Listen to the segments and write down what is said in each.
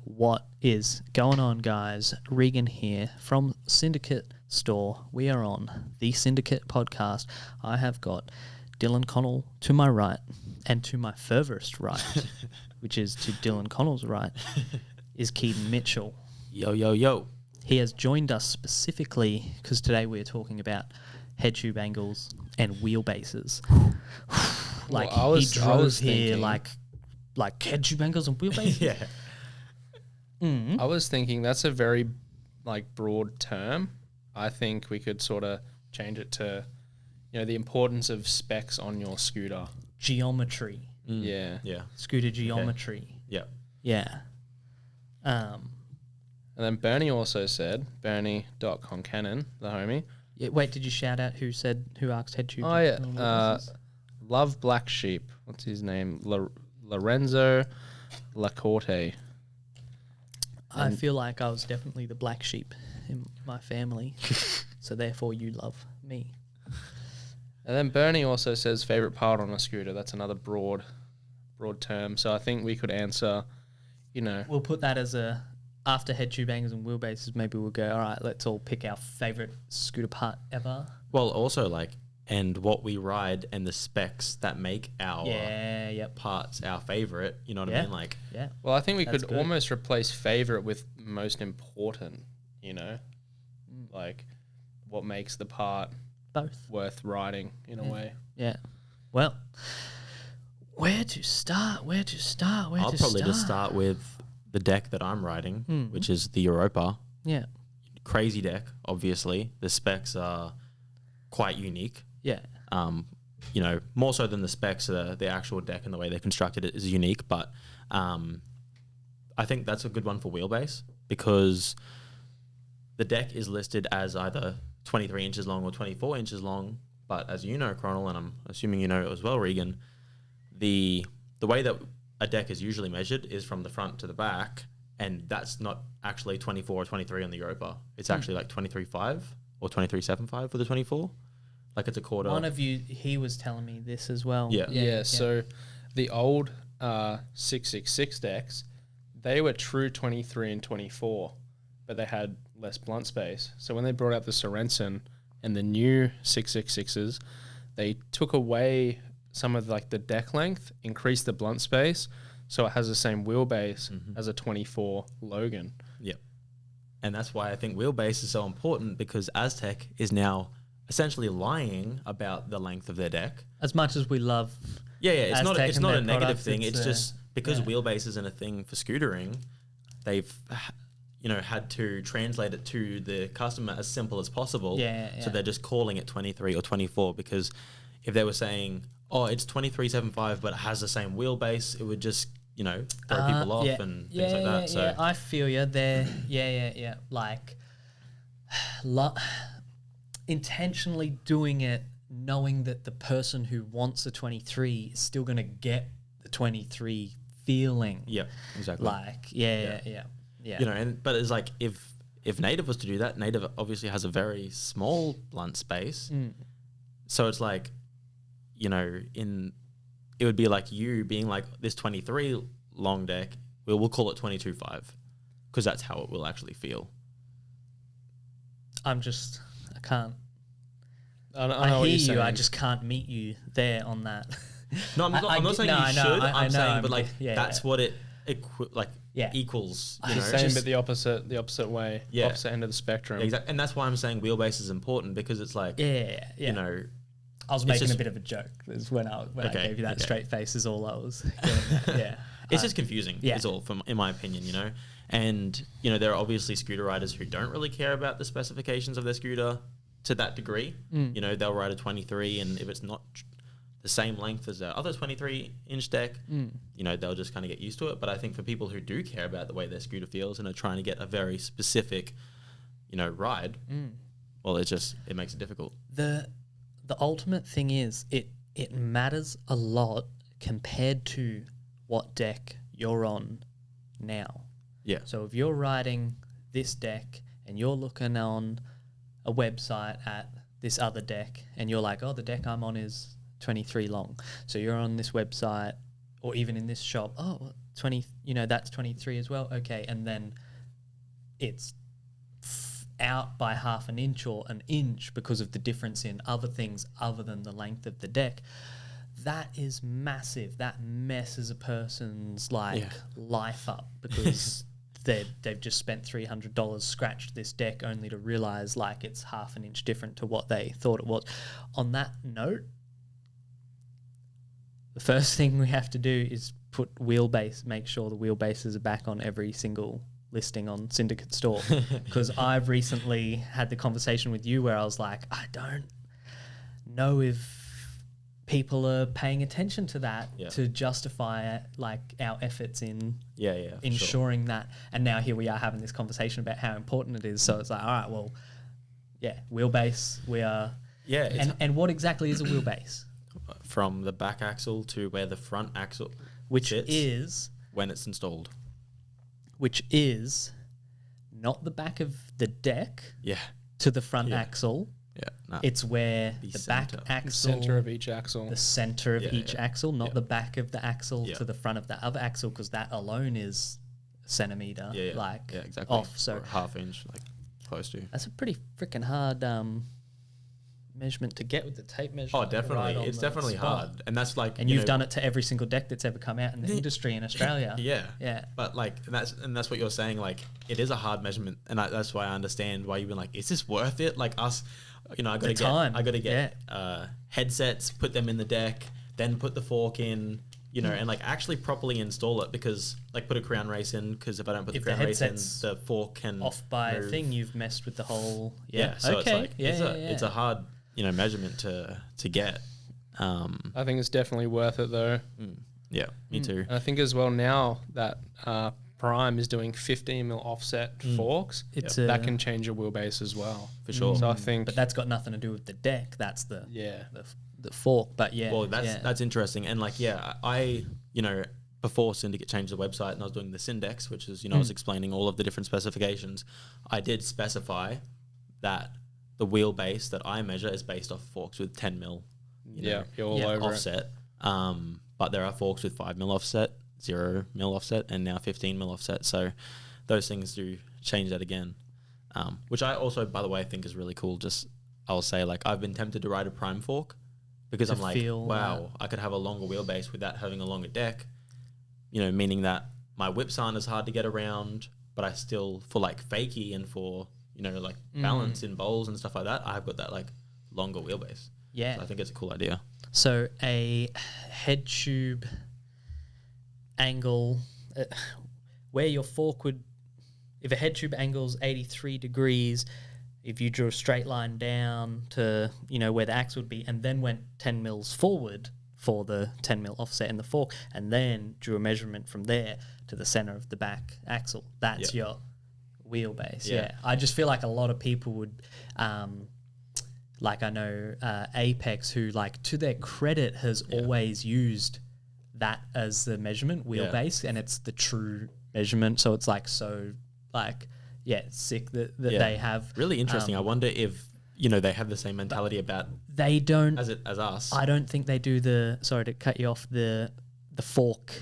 What is going on, guys? Regan here from Syndicate Store. We are on the Syndicate podcast. I have got Dylan Connell to my right, and to my furthest right, which is to Dylan Connell's right, is Keaton Mitchell. Yo, yo, yo. He has joined us specifically because today we're talking about headtube angles and wheelbases. Like, well, he drove here thinking, like headtube angles and wheelbases? Yeah. Mm. I was thinking that's a very broad term. I think we could sort of change it to, the importance of specs on your scooter. Geometry. Yeah. Yeah. Scooter geometry. Yeah. Yeah. And then Bernie also said, Bernie.concannon, the homie. Yeah, wait, did you shout out who asked headtube? Oh, yeah. Love Black Sheep. What's his name? Lorenzo Lacorte. I feel like I was definitely the black sheep in my family, so therefore you love me. And then Bernie also says favorite part on a scooter. That's another broad term. So I think we could answer, We'll put that as after headtube angles and wheelbases, maybe we'll go, all right, let's all pick our favorite scooter part ever. Well, also and what we ride and the specs that make our parts our favorite. You know what I mean? Yeah. Well, I think we That's could good. almost replace favorite with most important, like what makes the part Both. worth riding in a way. Yeah. Well, where to start? I'll probably just start with the deck that I'm riding, which is the Europa. Yeah. Crazy deck, obviously. The specs are quite unique. Yeah. More so than the specs, the actual deck and the way they constructed it is unique. But I think that's a good one for wheelbase because the deck is listed as either 23 inches long or 24 inches long. But as you know, Cronel, and I'm assuming you know it as well, Regan, the way that a deck is usually measured is from the front to the back, and that's not actually 24 or 23 on the Europa. It's actually like 23.5 or 23.75 for the 24. Like it's a quarter. One of you, he was telling me this as well. Yeah. So the old 666 decks, they were true 23 and 24, but they had less blunt space. So when they brought out the Sorensen and the new 666s, they took away some of the deck length, increased the blunt space, so it has the same wheelbase as a 24 Logan. Yep. And that's why I think wheelbase is so important, because Aztec is now essentially lying about the length of their deck. As much as we love It's not Aztec it's and not their a negative products, thing. It's just because yeah. wheelbase isn't a thing for scootering, they've had to translate it to the customer as simple as possible. So they're just calling it 23 or 24, because if they were saying, oh, it's 23.75 but it has the same wheelbase, it would just throw people off and things like that. So I feel you there. Intentionally doing it, knowing that the person who wants a 23 is still going to get the 23 feeling. Yeah, exactly. But it's like if Native was to do that, Native obviously has a very small blunt space. So it's like, it would be like you being like this 23 long deck, we'll call it 22.5 because that's how it will actually feel. I can't. I know what hear you're saying. you. I just can't meet you there on that. No, I'm not saying you should. I'm saying, but that's what it equals. You're saying, but the opposite way, opposite end of the spectrum. Exactly, and that's why I'm saying wheelbase is important, because it's like, I was making a bit of a joke. Is when I gave you that straight face is all I was getting at. It's just confusing. Is all, in my opinion, And there are obviously scooter riders who don't really care about the specifications of their scooter to that degree. They'll ride a 23, and if it's not the same length as their other 23-inch deck, they'll just kind of get used to it. But I think for people who do care about the way their scooter feels and are trying to get a very specific, ride, well, it makes it difficult. The ultimate thing is it matters a lot compared to what deck you're on now. Yeah. So if you're riding this deck and you're looking on a website at this other deck and you're like, oh, the deck I'm on is 23 long. So you're on this website or even in this shop, oh, 20, that's 23 as well. Okay. And then it's out by half an inch or an inch because of the difference in other things other than the length of the deck. That is massive. That messes a person's life up because they've just spent $300, scratched this deck only to realize like it's half an inch different to what they thought it was. On that note, the first thing we have to do is make sure the wheelbases are back on every single listing on Syndicate Store, because I've recently had the conversation with you where I was like, I don't know if people are paying attention to that to justify like our efforts in ensuring that. And now here we are having this conversation about how important it is. So it's like, all right, well, wheelbase, we are. Yeah. And what exactly is a wheelbase? From the back axle to where the front axle which sits is when it's installed. Which is not the back of the deck to the front axle. Yeah, no. It's where the back axle, center of each axle, the center of each axle, not the back of the axle to the front of the other axle, because that alone is a centimeter, exactly off. So or half inch, like close to. That's a pretty freaking hard measurement to get with the tape measure. Oh, definitely, it's definitely hard, and that's like. And you've done it to every single deck that's ever come out in the industry in Australia. Yeah. But like, that's what you're saying. Like, it is a hard measurement, and that's why I understand why you've been like, is this worth it? Like us. I got to get headsets, put them in the deck, then put the fork in, and like actually properly install it, because like put a crown race in, because if I don't put the crown race in, the fork can off by a thing, you've messed with the whole. So it's like it's a hard measurement to get. I think it's definitely worth it though. Yeah, me too. And I think as well now that Prime is doing 15mm offset forks, that can change your wheelbase as well. For sure. So I think, but that's got nothing to do with the deck. That's the fork. But that's interesting. And like I before Syndicate changed the website and I was doing the Syndex, which is I was explaining all of the different specifications. I did specify that the wheelbase that I measure is based off forks with 10mm. You're all over offset. But there are forks with 5mm offset, 0mm offset, and now 15mm offset. So those things do change that again, which I also, by the way, think is really cool. Just I'll say, like, I've been tempted to ride a Prime fork because I'm like, wow, I could have a longer wheelbase without having a longer deck. Meaning that my whips aren't as hard to get around, but I still, for like fakie and for like balance in bowls and stuff like that, I've got that like longer wheelbase. Yeah, so I think it's a cool idea. So a head tube angle, where your fork would, if a head tube angle's 83 degrees, if you drew a straight line down to, where the axle would be, and then went 10 mils forward for the 10mm offset in the fork, and then drew a measurement from there to the center of the back axle, that's your wheelbase. Yeah. I just feel like a lot of people would, like I know Apex, who like to their credit has always used that as the measurement wheelbase, and it's the true measurement. So it's like it's sick that they have. Really interesting. I wonder if they have the same mentality about they don't as us. I don't think they do sorry to cut you off, the fork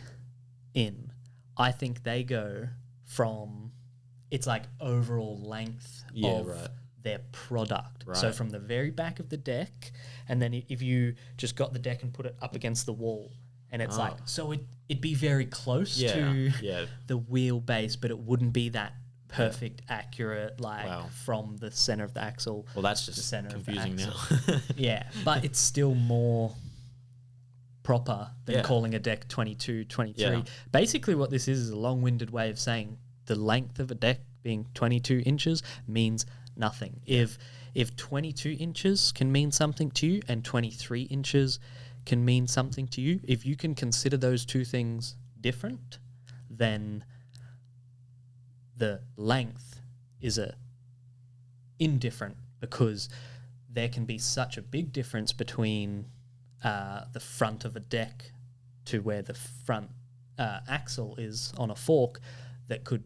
in. I think they go from, it's like overall length of their product. Right. So from the very back of the deck, and then if you just got the deck and put it up against the wall, and it's like, so it'd be very close to the wheelbase, but it wouldn't be that perfect, accurate, from the center of the axle. Well, that's just confusing now. But it's still more proper than calling a deck 22, 23. Yeah. Basically what this is a long-winded way of saying the length of a deck being 22 inches means nothing. If 22 inches can mean something to you and 23 inches can mean something to you, if you can consider those two things different, then the length is indifferent, because there can be such a big difference between the front of a deck to where the front axle is on a fork that could,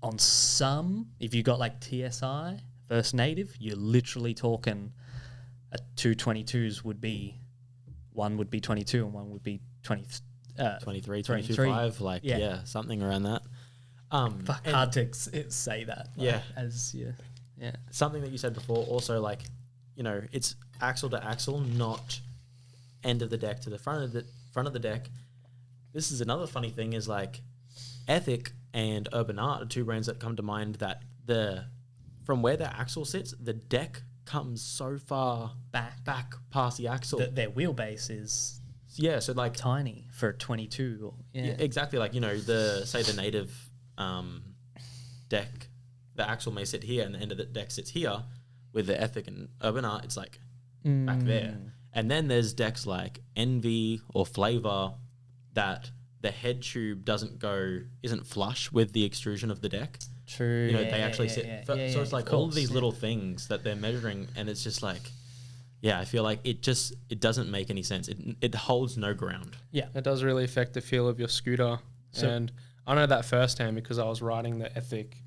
on some, if you got like TSI versus native, you're literally talking two 22s would be, one would be 22 and one would be 23, 23. 22.5, like yeah, something around that. Fuck, hard to say that. Like, Yeah. as you, yeah. Something that you said before, also like, you know, it's axle to axle, not end of the deck to the front of the deck. This is another funny thing is like Ethic and Urban Art are two brands that come to mind that from where their axle sits, the deck comes so far back past the axle. Their wheelbase is so like tiny for 22. Or, yeah, exactly. Like, you know, the native deck, the axle may sit here and the end of the deck sits here. With the Ethic and Urban Art, it's like back there. And then there's decks like Envy or Flavor that the head tube isn't flush with the extrusion of the deck. True. You know, they actually sit. So it's like all of these little things that they're measuring, and it's just like, yeah, I feel like it doesn't make any sense. It holds no ground. Yeah, it does really affect the feel of your scooter. And I know that firsthand because I was riding the Ethic.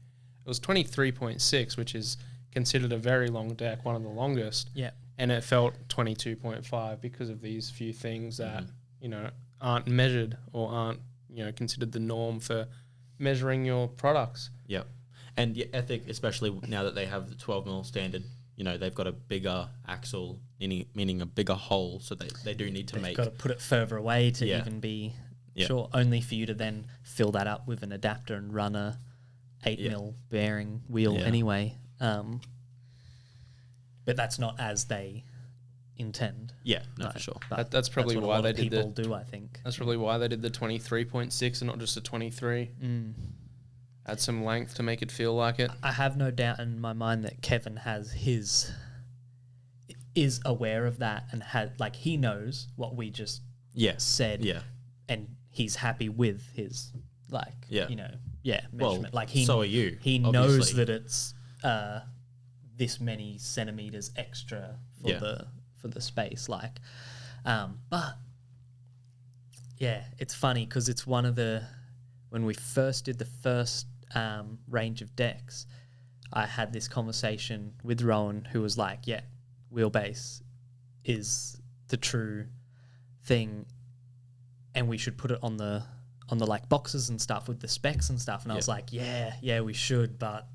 It was 23.6, which is considered a very long deck, one of the longest. Yeah. And it felt 22.5 because of these few things that, you know, aren't measured or aren't, you know, considered the norm for measuring your products. Yep. And Ethic, especially now that they have the 12mm standard, you know, they've got a bigger axle, meaning a bigger hole, so they do need to They've got to put it further away to Yeah. even be Yeah. sure, only for you to then fill that up with an adapter and run a 8mm bearing wheel anyway. But that's not as they intend. Yeah, no, for sure. But That's probably what a why lot they of did people do, I think. That's probably why they did the 23.6 and not just a 23. Add some length to make it feel like it. I have no doubt in my mind that Kevin is aware of that and he knows what we just said. Yeah. And he's happy with his measurement. Well, like so are you. He obviously. knows that it's this many centimeters extra for the space. But yeah, it's funny because it's one of when we first did the first range of decks, I had this conversation with Rowan, who was like, yeah, wheelbase is the true thing and we should put it on the like boxes and stuff with the specs and stuff. And I was like, yeah, we should, but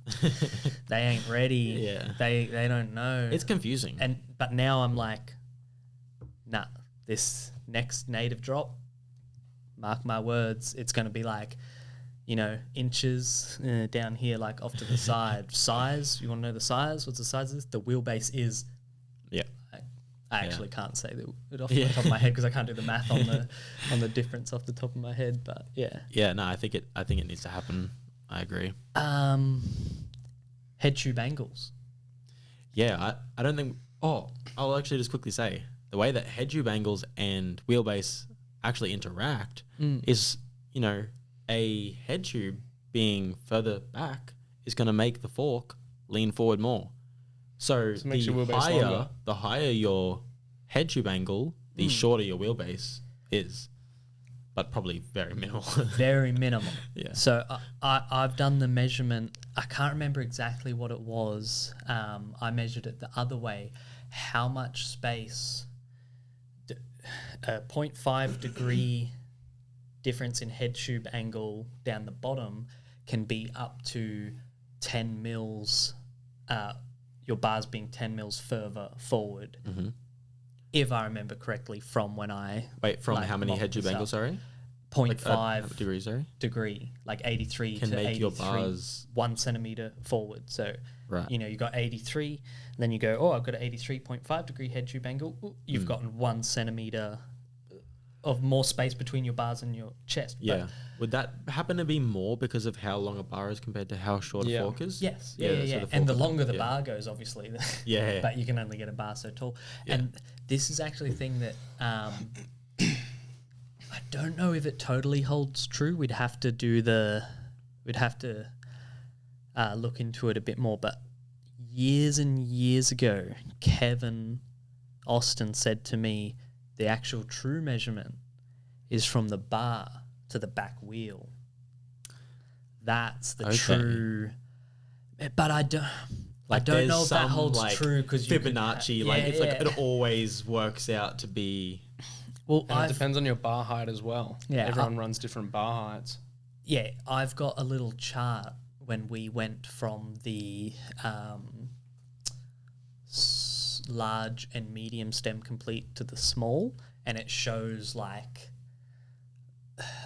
they ain't ready. Yeah. They don't know. It's confusing. But now I'm like, nah, this next native drop, mark my words, it's going to be like, you know, inches down here, like off to the side. Size, you want to know the size? What's the size of this? The wheelbase is... Yeah. I actually can't say it off the top of my head because I can't do the math on the difference off the top of my head. But yeah. Yeah, no, I think it needs to happen. I agree. Head tube angles. Yeah, I don't think. Oh, I'll actually just quickly say the way that head tube angles and wheelbase actually interact is, you know, a head tube being further back is going to make the fork lean forward more. So the higher your head tube angle, the shorter your wheelbase is, but probably very minimal. Very minimal. Yeah. So I've done the measurement. I can't remember exactly what it was. I measured it the other way. How much space, a 0.5 degree difference in head tube angle down the bottom can be up to 10 mils, your bars being 10 mils further forward. Mm-hmm. If I remember correctly from when I... Wait, from how many head tube angles, sorry? 0.5 degrees, sorry? Degree, like 83 can to make 83, your bars 1 centimeter forward. So, right. You know, you got 83, then you go, oh, I've got an 83.5 degree head tube angle. Ooh, you've gotten 1 centimeter of more space between your bars and your chest. Yeah. But would that happen to be more because of how long a bar is compared to how short a fork is? Yes. So And the longer the bar goes, obviously. Yeah. But you can only get a bar so tall. Yeah. And this is actually a thing that I don't know if it totally holds true. We'd have to look into it a bit more. But years and years ago, Kevin Austin said to me, the actual true measurement is from the bar to the back wheel. That's the true. But I don't know if that holds true because Fibonacci, it always works out to be. Well, And it depends on your bar height as well. Yeah, Everyone runs different bar heights. Yeah, I've got a little chart when we went from the large and medium stem complete to the small, and it shows like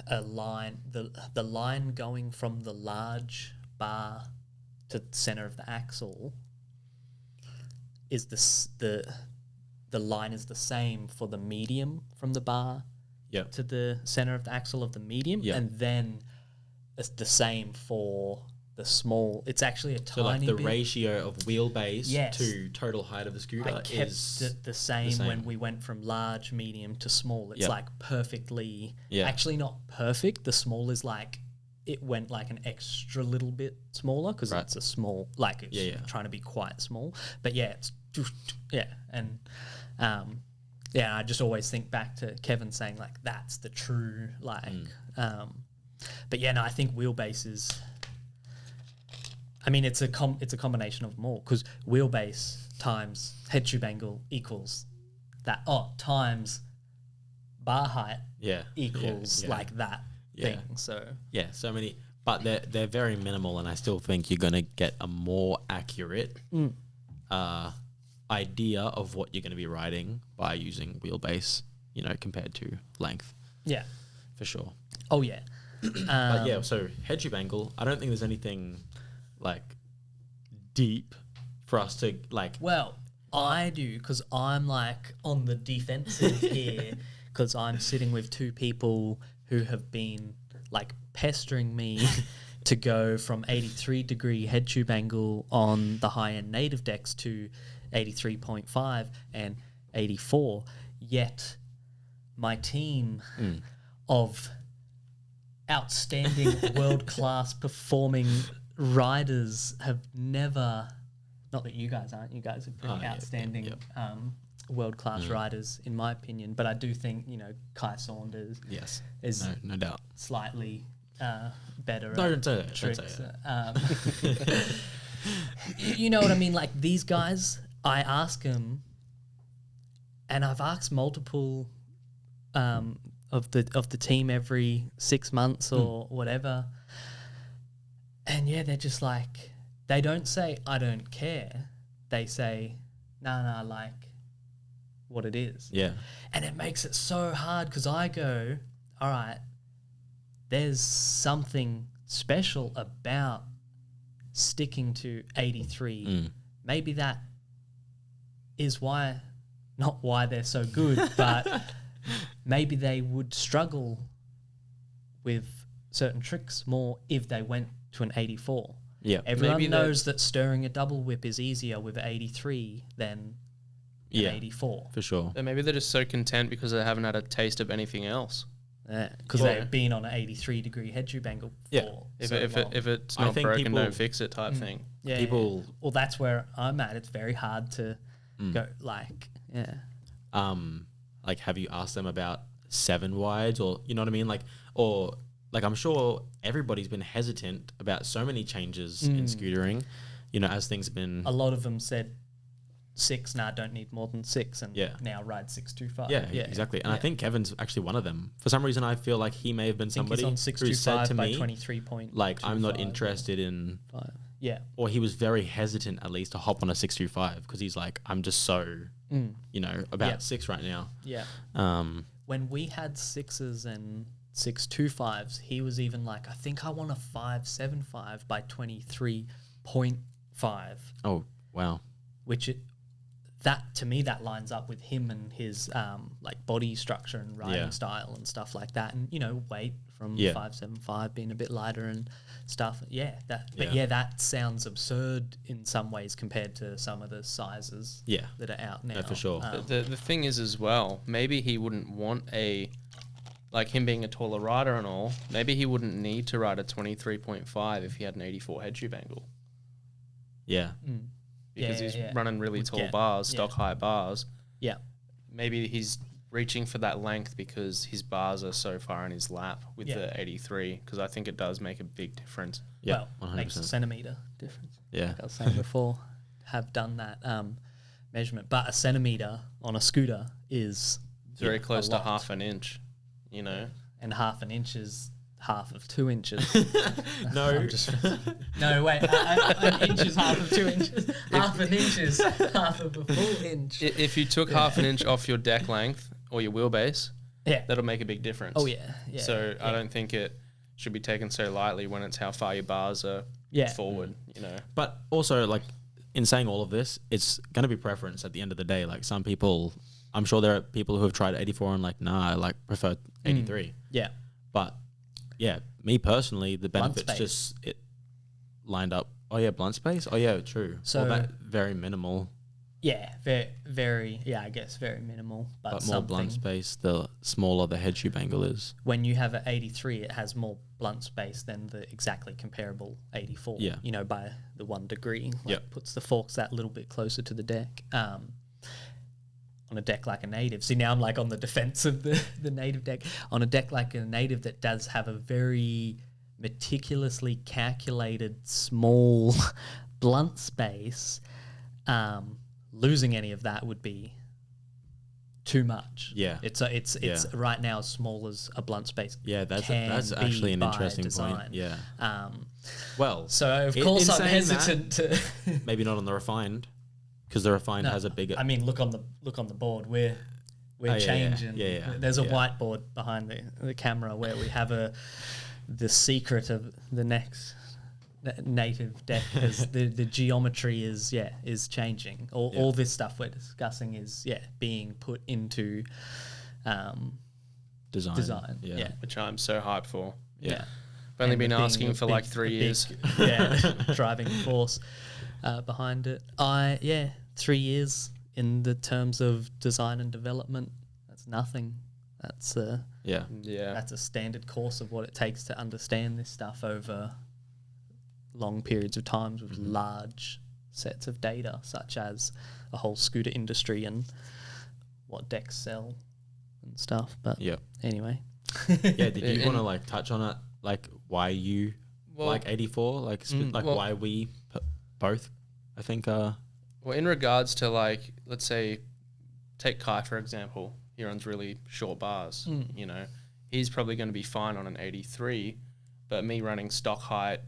a line, the line going from the large bar to the center of the axle is the line is the same for the medium from the bar Yep. to the center of the axle of the medium, Yep. and then it's the same for the small. It's actually a So like tiny the bit. ratio of wheelbase Yes. to total height of the scooter I kept is it the same same. when we went from large, medium to small. It's Yep. like perfectly. Yeah. Actually, not perfect. The small is like it went like an extra little bit smaller because Right. it's a small. Like it's Yeah. trying to be quite small. But yeah, it's and I just always think back to Kevin saying like that's the true like. But yeah, no, I think wheelbase is. I mean, it's a combination of them all because wheelbase times head tube angle equals that. Times bar height equals like that thing. So yeah, so many, but they're very minimal, and I still think you're gonna get a more accurate idea of what you're gonna be riding by using wheelbase, compared to length, yeah, for sure. oh yeah, But yeah, so head tube angle, I don't think there's anything like deep for us to like. well, I do because I'm like on the defensive here because I'm sitting with two people who have been like pestering me to go from 83-degree head tube angle on the high-end native decks to 83.5 and 84. Yet my team of outstanding world-class performing riders have never, not that you guys aren't, you guys are pretty outstanding world-class riders in my opinion, but I do think Kai Saunders Yes, is no doubt. slightly better No, at don't say that. tricks. Don't say that. You know what I mean? Like these guys, I ask them, and I've asked multiple of the team every 6 months or whatever, and yeah, they're just like, they don't say I don't care. They say, nah, like what it is. Yeah, And it makes it so hard because I go, all right, there's something special about sticking to 83. Maybe that is not why they're so good, but maybe they would struggle with certain tricks more if they went to an 84. yeah, Everyone Maybe knows that stirring a double whip is easier with 83 than an 84. for sure. And maybe they're just so content because they haven't had a taste of anything else. Because they've been on an 83-degree head tube angle Yeah. for If so long. if it's I not think broken, people- don't fix it type thing. Yeah, people- yeah. Well, that's where I'm at. It's very hard to go like, Like, have you asked them about 7 wides, or you know what I mean? Like, or like, I'm sure everybody's been hesitant about so many changes in scootering, as things have been. a lot of them said 6. Nah, don't need more than 6, and Yeah. now ride 625. Yeah, exactly. And I think Kevin's actually one of them. For some reason, I feel like he may have been I think somebody he's on who said 625 to by me, 23.5. like, I'm not interested in, Yeah. or he was very hesitant at least to hop on a 625 because he's like, I'm just so, about Yeah. 6 right now. Yeah. Um, When we had 6s and 625s, he was even like, I think I want a 575 by 23.5, oh, wow. which that to me that lines up with him and his like body structure and riding style and stuff like that, and weight from 575 being a bit lighter and stuff. That sounds absurd in some ways compared to some of the sizes that are out now. No, for sure. The thing is as well, maybe he wouldn't want like him being a taller rider and all, maybe he wouldn't need to ride a 23.5 if he had an 84 head tube angle. Yeah. Because he's running really tall get- bars, stock high bars. Yeah. Maybe he's reaching for that length because his bars are so far in his lap with the 83, because I think it does make a big difference. Yeah, Well, 100%. makes a centimetre difference. Yeah. Like I was saying before, have done that measurement. But a centimetre on a scooter is It's very close to lot. half an inch, you know. And half an inch is half of 2 inches. No. I'm just- no, wait. An inch is half of 2 inches. Half an inch is half of a full inch. If you took half an inch off your deck length or your wheelbase, Yeah. that'll make a big difference. Oh, yeah. Yeah. So yeah. I don't think it should be taken so lightly when it's how far your bars are Yeah. forward, you know. But also, like, in saying all of this, it's going to be preference at the end of the day. Like, some people, I'm sure there are people who have tried 84 and like, nah, I like prefer 83. Yeah. But yeah, me personally, the Blunt benefits space. just it lined up. Oh yeah, blunt space. Oh yeah, true. So- Well, that very minimal, Yeah. Very, very, yeah, I guess very minimal. But, but more blunt something. space. The smaller the head tube angle is. When you have an 83, it has more blunt space than the exactly comparable 84. Yeah. You know, by the 1 degree. Like Yep. puts the forks that little bit closer to the deck. On a deck like a native. See, now I'm like on the defense of the native deck. On a deck like a native that does have a very meticulously calculated small blunt space, losing any of that would be too much. Yeah. It's Yeah. right now as small as a blunt space. Yeah, that's can actually be an by interesting design. point. Yeah. Um, Well, so of in course I'm saying hesitant to. maybe not on the refined, because the refined No, has a bigger. I mean, look on the board. We're Oh, yeah, changing. yeah. There's a Yeah. whiteboard behind the camera where we have the secret of the next native deck, because the geometry is changing. All this stuff we're discussing is being put into design. Yeah. Which I'm so hyped for. Yeah. I've only And been the being asking a for like big- 3 a big- years. driving force behind it. 3 years in the terms of design and development. That's nothing. That's Yeah. Yeah. that's a standard course of what it takes to understand this stuff over long periods of times with large sets of data, such as a whole scooter industry and what decks sell and stuff. But Yeah. anyway, Yeah. Did you And- want to like touch on it? Like why you Well- like 84? Like well- why we both? I think. Well, in regards to like, let's say, take Kai for example. He runs really short bars. You know, he's probably going to be fine on an 83, but me running stock height,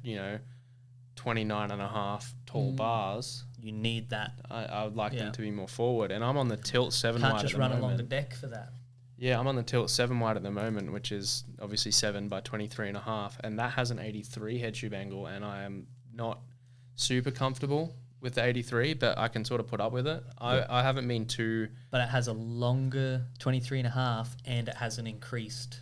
29 and a half tall bars, you need that. I would like Yeah. them to be more forward. And I'm on the tilt 7 Can't wide just at the run moment. along the deck for that. Yeah, I'm on the tilt 7 wide at the moment, which is obviously 7 by 23 and a half, and that has an 83 head tube angle, and I am not super comfortable with the 83, but I can sort of put up with it. I haven't been too... But it has a longer 23 and a half, and it has an increased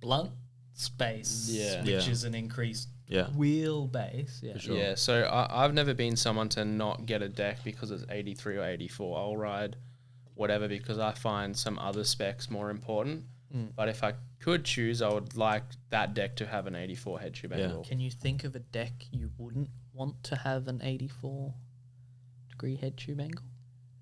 blunt space, Yeah. which Yeah. is an increased Yeah. wheelbase. Yeah. Sure. Yeah, so I've never been someone to not get a deck because it's 83 or 84. I'll ride whatever because I find some other specs more important. But if I could choose, I would like that deck to have an 84 head tube Yeah. angle. Can you think of a deck you wouldn't want to have an 84 degree head tube angle?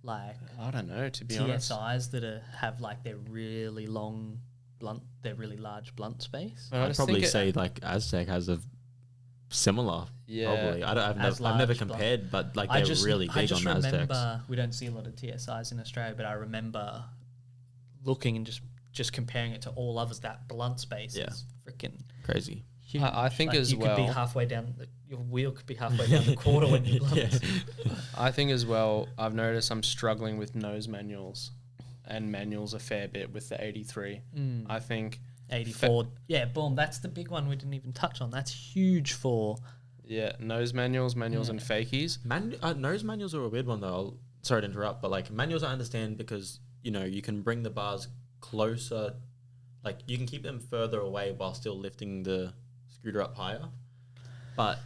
Like I don't know, to be honest. TSIs that have like their really long blunt, their really large blunt space. I I'd just probably think say like Aztec has a similar. Yeah. Probably. I've As never large compared, but like I they're just, really I big just on Aztecs. remember we don't see a lot of TSIs in Australia, but I remember looking and just comparing it to all others. That blunt space Yeah. is freaking Crazy. huge. I think like as you well- could be halfway down. Your wheel could be halfway down the quarter when you blunt. Yeah. I think as well, I've noticed I'm struggling with nose manuals and manuals a fair bit with the 83. I think 84. Yeah, boom. That's the big one we didn't even touch on. That's huge for. Yeah, nose manuals and fakies. Nose manuals are a weird one though. Sorry to interrupt, but like manuals I understand because you can bring the bars closer, like you can keep them further away while still lifting the scooter up higher. But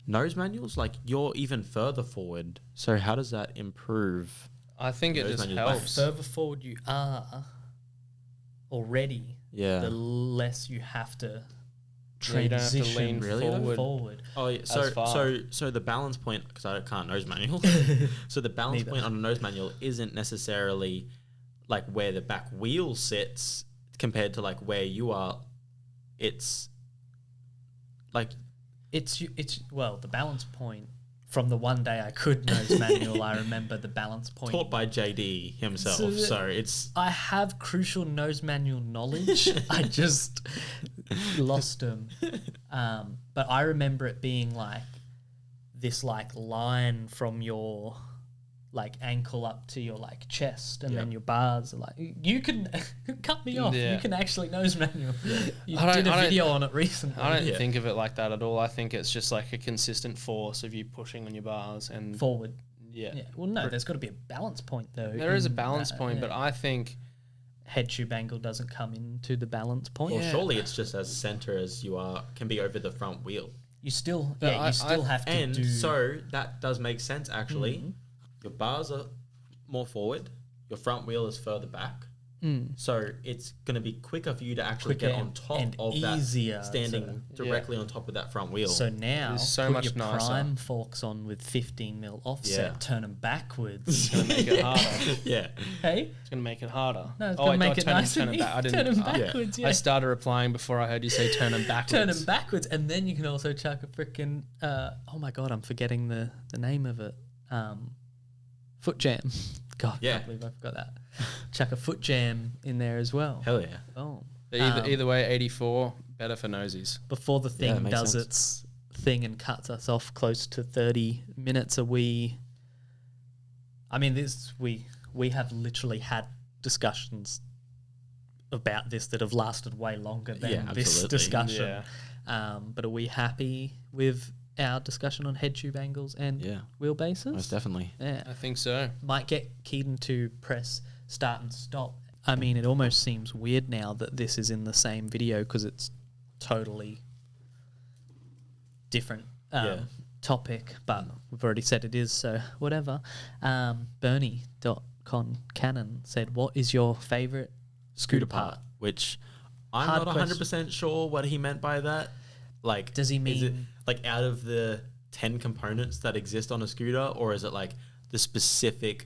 nose manuals, like you're even further forward. So how does that improve? I think it Nose just manuals. helps. Further forward you are already, Yeah. the less you have to Yeah, you don't have to transition lean Really though? forward. Oh yeah. As far. So the balance point, because I can't nose manual. So the balance Neither. point on a nose manual isn't necessarily like where the back wheel sits compared to like where you are. It's like It's well, the balance point from the one day I could nose manual, I remember the balance point. Taught by JD himself, so it's... I have crucial nose manual knowledge. I just lost them. But I remember it being like this like line from your like ankle up to your like chest, and then your bars are like, you can cut me off. You can actually nose manual. You did a video on it recently. I don't think of it like that at all. I think it's just like a consistent force of you pushing on your bars and forward. Yeah. Well, no, there's got to be a balance point though. There is a balance point, but I think head tube angle doesn't come into the balance point. Well, surely it's just as center as you can be over the front wheel. You still, you still have to and do. So that does make sense actually. Your bars are more forward, your front wheel is further back. So it's going to be quicker for you to actually get on top of that, standing directly on top of that front wheel. So now, it's so put much your nicer. prime forks on with 15mm offset, turn them backwards. it's going to make it harder. Hey? It's going to make it harder. No, it's going to make it nicer. Turn them backwards, I started replying before I heard you say turn them backwards. Turn them backwards, and then you can also chuck a freaking, oh my God, I'm forgetting the name of it. Foot jam. God, I can't believe I forgot that. Chuck a foot jam in there as well. Hell yeah. Oh. Either way, 84, better for nosies. Before the thing does its thing and cuts us off close to 30 minutes, we have literally had discussions about this that have lasted way longer than this discussion. But are we happy with our discussion on head tube angles and wheelbases? Most definitely. Yeah. I think so. Might get Keaton to press start and stop. I mean, it almost seems weird now that this is in the same video because it's totally different topic, but we've already said it is, so whatever. Bernie.concannon said, what is your favourite scooter part? Which I'm not 100% sure what he meant by that. Like, does he mean... Is it like out of the 10 components that exist on a scooter, or is it like the specific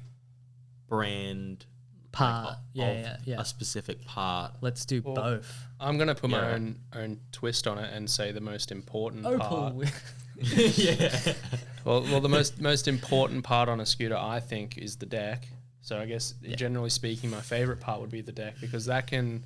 brand part? Like, a specific part? Let's do both. I'm going to put my own twist on it and say the most important part. Well, the most important part on a scooter, I think, is the deck. So I guess, generally speaking, my favorite part would be the deck, because that can...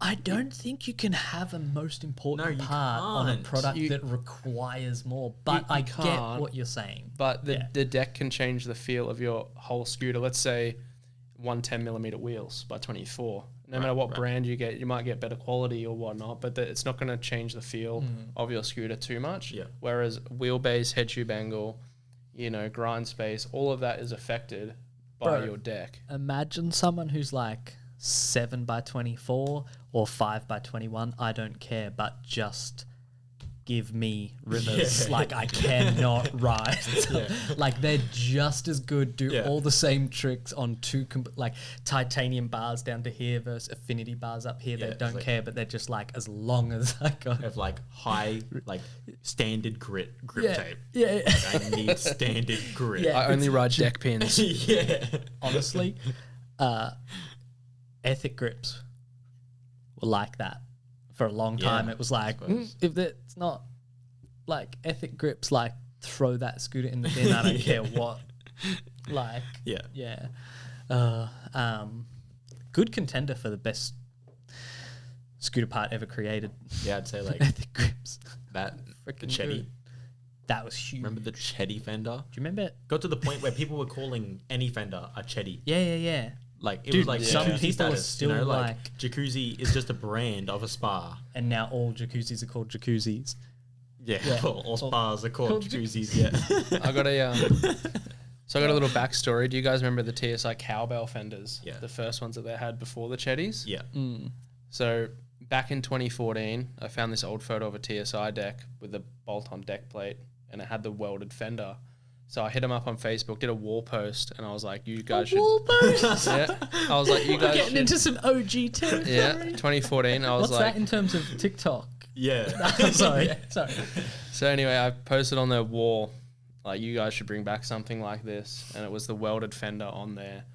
I don't think you can have a most important part on a product that requires more, but I get what you're saying. But the deck can change the feel of your whole scooter. Let's say 110mm wheels by 24. No matter what brand you get, you might get better quality or whatnot, but it's not going to change the feel of your scooter too much. Whereas wheelbase, head tube angle, grind space, all of that is affected by your deck. Imagine someone who's like 7x24 or 5x21, I don't care, but just give me rivers. Like, I cannot ride. Like, they're just as good, do all the same tricks on two like titanium bars down to here versus affinity bars up here. They don't care, but they're just like, as long as I got have like high, like standard grip tape. Like, I need standard grip. I only ride deck pins. Honestly, Ethic grips were like that for a long time. It was like, if it's not like Ethic grips, like throw that scooter in the bin. I don't care what. Like, good contender for the best scooter part ever created. Yeah, I'd say like Ethic grips. That the Chetty. Good. That was huge. Remember the Chetty fender? Do you remember it? Got to the point where people were calling any fender a Chetty. Yeah. Like, it was like some jacuzzi people status, are still like jacuzzi is just a brand of a spa. And now all jacuzzis are called jacuzzis. All spas are called jacuzzis. I got a little backstory. Do you guys remember the Tsi Cowbell Fenders? The first ones that they had before the Chettys? So back in 2014, I found this old photo of a TSI deck with a bolt-on deck plate, and it had the welded fender. So I hit him up on Facebook, did a wall post, and I was like, "You guys should." Wall post. I was like, "You guys getting into some OG territory." 2014. I was What's that in terms of TikTok? Sorry. So anyway, I posted on their wall, like, "You guys should bring back something like this," and it was the welded fender on their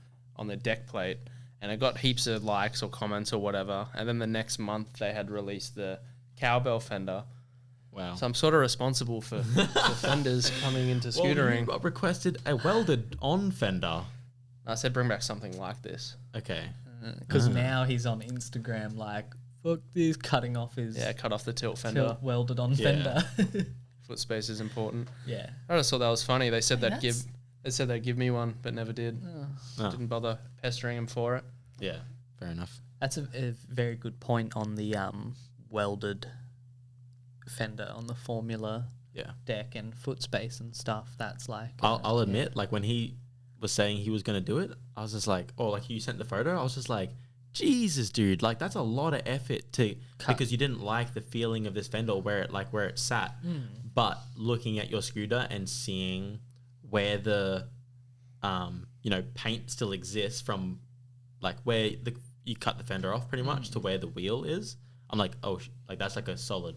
deck plate, and it got heaps of likes or comments or whatever. And then the next month, they had released the Cowbell Fender. Wow. So I'm sort of responsible for fenders coming into Well, scootering. you got requested a welded on fender. I said bring back something like this. Okay. Because now he's on Instagram like, fuck this, cutting off his Yeah, cut off the tilt fender. tilt welded on Yeah. fender. Foot space is important. Yeah. I just thought that was funny. They said Hey, they'd give me one, but never did. Oh. Didn't bother pestering him for it. Yeah. Fair enough. That's a very good point on the welded fender on the Formula Yeah. deck and foot space and stuff. That's like I'll admit, like when he was saying he was going to do it, I was just like, oh, like you sent the photo. I was just like, Jesus, dude, like that's a lot of effort to because you didn't like the feeling of this fender where it sat. But looking at your scooter and seeing where the paint still exists from like where you cut the fender off pretty much to where the wheel is, I'm like, oh, like that's like a solid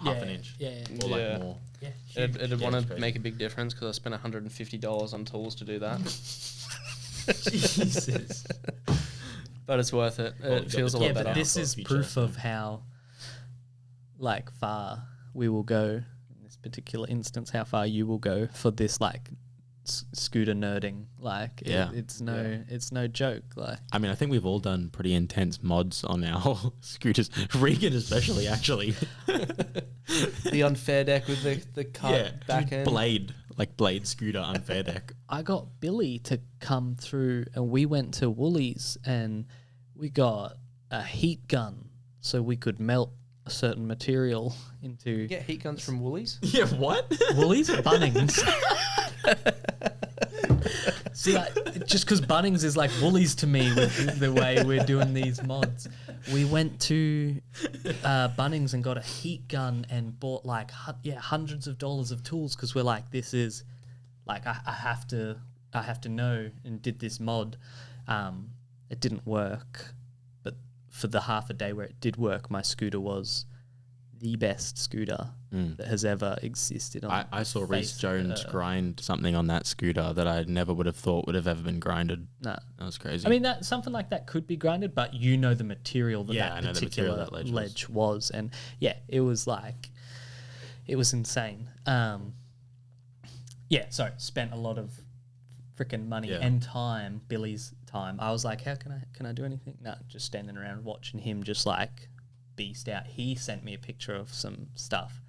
half an inch Yeah. or like more. Yeah. It'd want it's to crazy. make a big difference because I spent $150 on tools to do that. Jesus. But it's worth it. Well, you It got feels a the- lot Yeah, better. but this for is future, proof so. of how like far we will go in this particular instance, how far you will go for this like scooter nerding. Like Yeah. it's no joke. Like I mean, I think we've all done pretty intense mods on our scooters. Regan especially, actually. The unfair deck with the cut back dude, end. blade scooter unfair deck. I got Billy to come through and we went to Woolies and we got a heat gun so we could melt a certain material into You get heat guns from Woolies? Yeah, what? Woolies? Bunnings. See, just because Bunnings is like Woolies to me with the way we're doing these mods. We went to Bunnings and got a heat gun and bought like hundreds of dollars of tools because we're like, this is like I have to know, and did this mod. It didn't work, but for the half a day where it did work, my scooter was the best scooter that has ever existed on I saw the Reese face of Jones the earth. grind something on that scooter that I never would have thought would have ever been grinded. Nah. That was crazy. I mean, that something like that could be grinded, but you know the material that Yeah, I that know the material particular that ledge was. was, and yeah, it was like, it was insane. Yeah, sorry, spent a lot of freaking money Yeah. and time, Billy's time. I was like, how can I do anything? No, just standing around watching him just like beast out. He sent me a picture of some stuff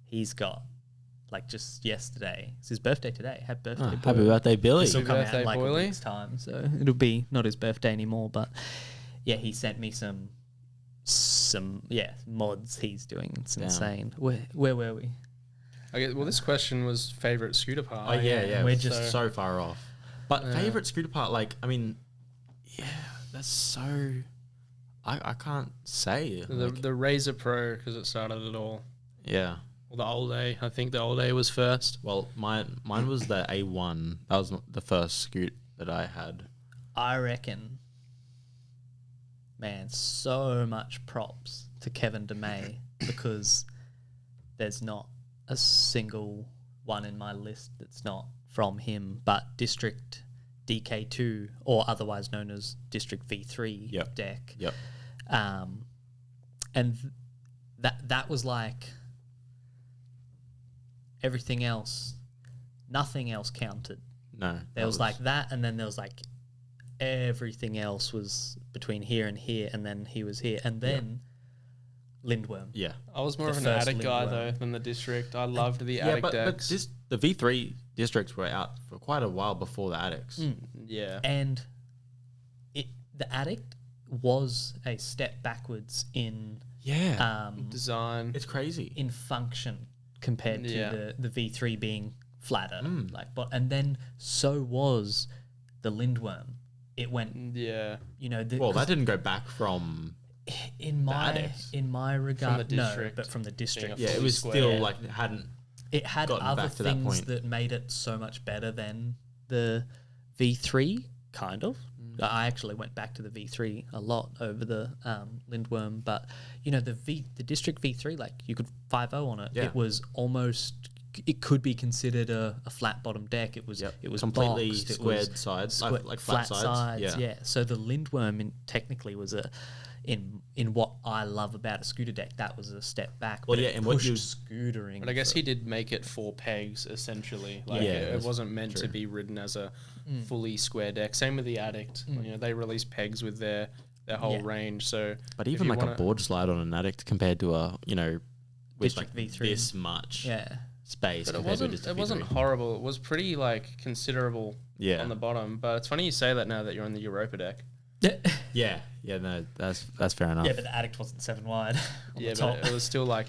he's got, like just yesterday. It's his birthday today. Happy birthday, Oh, boy. happy birthday, Billy. This will come out birthday, in like Boily. a week's time, so it'll be not his birthday anymore. But yeah, he sent me some mods he's doing. It's Yeah. insane. Where were we? Okay, well, this question was favorite scooter part. Oh yeah. We're We're just- just so far off. But favorite scooter part, like, I mean, yeah, that's so. I can't say. Like, The Razor Pro because it started it all. yeah. Well, the old A. I think the old A was first. Well, mine was the A1. That was the first scoot that I had. I reckon, man, so much props to Kevin DeMay because there's not a single one in my list that's not from him, but District DK2, or otherwise known as District V3 Yep. deck. Yep. And that was like everything else, nothing else counted. No. There was like that, and then there was like everything else was between here and here, and then he was here, and then Lindworm. Yeah. I was more The of an first attic guy Lindworm. though than the district. I loved the Yeah, attic but decks. the V3 districts were out for quite a while before the attics. yeah. And the Addict was a step backwards in Yeah. Design. It's crazy. in function compared to Yeah. the V3 being flatter, and then so was the Lindworm. It went, Yeah. Well, that didn't go back from. in my Addicts. regard, the no, district but from the district. Yeah, it fully was square. still like it hadn't. It had gotten other back to that things point. that made it so much better than the V3, kind of. I actually went back to the V3 a lot over the Lindworm, but the District V3, like you could 5.0 on it. Yeah. It was almost. It could be considered a flat bottom deck. It was. Yep. It was Completely boxed, it squared was sides, squa- like flat sides. Yeah. So the Lindworm technically was in what I love about a scooter deck, that was a step back. Well, but yeah, it and what pushed you- scootering. But I guess for- he did make it 4 pegs essentially. Like Yeah, it that's wasn't meant to true. be ridden as a fully square deck. Same with the Addict. You know, they released pegs with their whole Yeah. range. So But if even you like wanna- a board slide on an Addict compared to a, you know, with District like V3. this much yeah. space. But it compared to a wasn't. District It wasn't V3. horrible. It was pretty like considerable Yeah. on the bottom. But it's funny you say that now that you're on the Europa deck. Yeah, no, that's fair enough. Yeah, but the Addict wasn't 7 wide. On Yeah, the top. but it was still like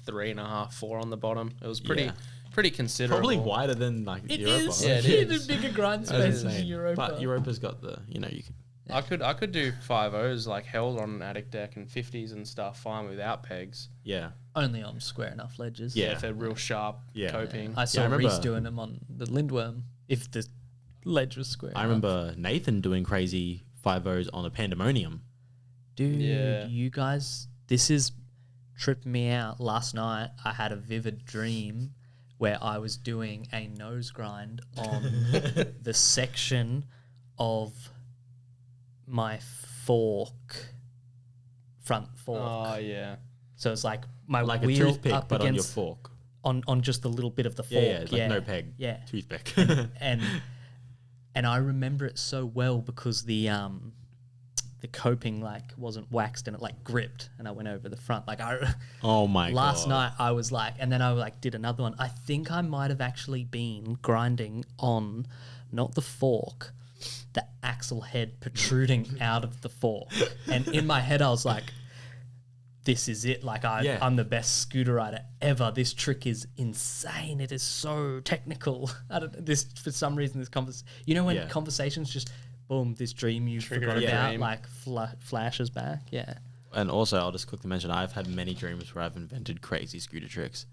3.5, 4 on the bottom. It was pretty Yeah. pretty considerable. Probably wider than like It Europa. is. Yeah, it It's is. a bigger grind That's space than insane. Europa. But Europa's got the, you know, you can. I could do 5.0s like held on an Addict deck and 50s and stuff fine without pegs. Yeah. Only on square enough ledges. Yeah. If they're real sharp Yeah. coping. I saw I remember- Reese doing them on the Lindworm. If the ledge was square. I enough. remember Nathan doing crazy 5.0s on a Pandemonium. Dude, Yeah. you guys, this is tripping me out. Last night, I had a vivid dream where I was doing a nose grind on the section of my front fork. Oh yeah. So it's like my Like a wheel toothpick, up but on your against fork. on just the little bit of the Yeah, fork. yeah, like no peg. Yeah. Toothpick. and I remember it so well because the coping like wasn't waxed and it like gripped and I went over the front like Oh my god. last night I was like, and then I like did another one. I think I might have actually been grinding on not the fork, the axle head protruding out of the fork, and in my head I was like, this is it. Like Yeah. I'm the best scooter rider ever. This trick is insane. It is so technical. I don't this for some reason this you know when Yeah. conversations just boom, this dream you Trigger forgot a about dream. like flashes back. Yeah. And also, I'll just quickly mention, I've had many dreams where I've invented crazy scooter tricks.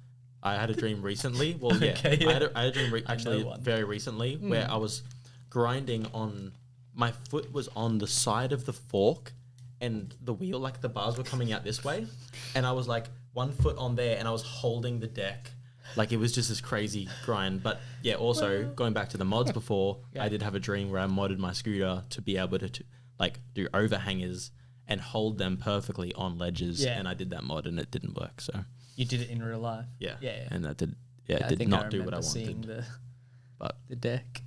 I had a dream recently. Well, yeah, Okay, yeah. I had a dream I know actually one. very recently where I was grinding on. My foot was on the side of the fork, and the wheel, like the bars were coming out this way, and I was like 1 foot on there, and I was holding the deck. Like it was just this crazy grind. But yeah, also going back to the mods before, I did have a dream where I modded my scooter to be able to like do overhangers and hold them perfectly on ledges. Yeah. And I did that mod and it didn't work. So You did it in real life. yeah, Yeah. and that did it I did think not do what remember I seeing wanted. But the deck.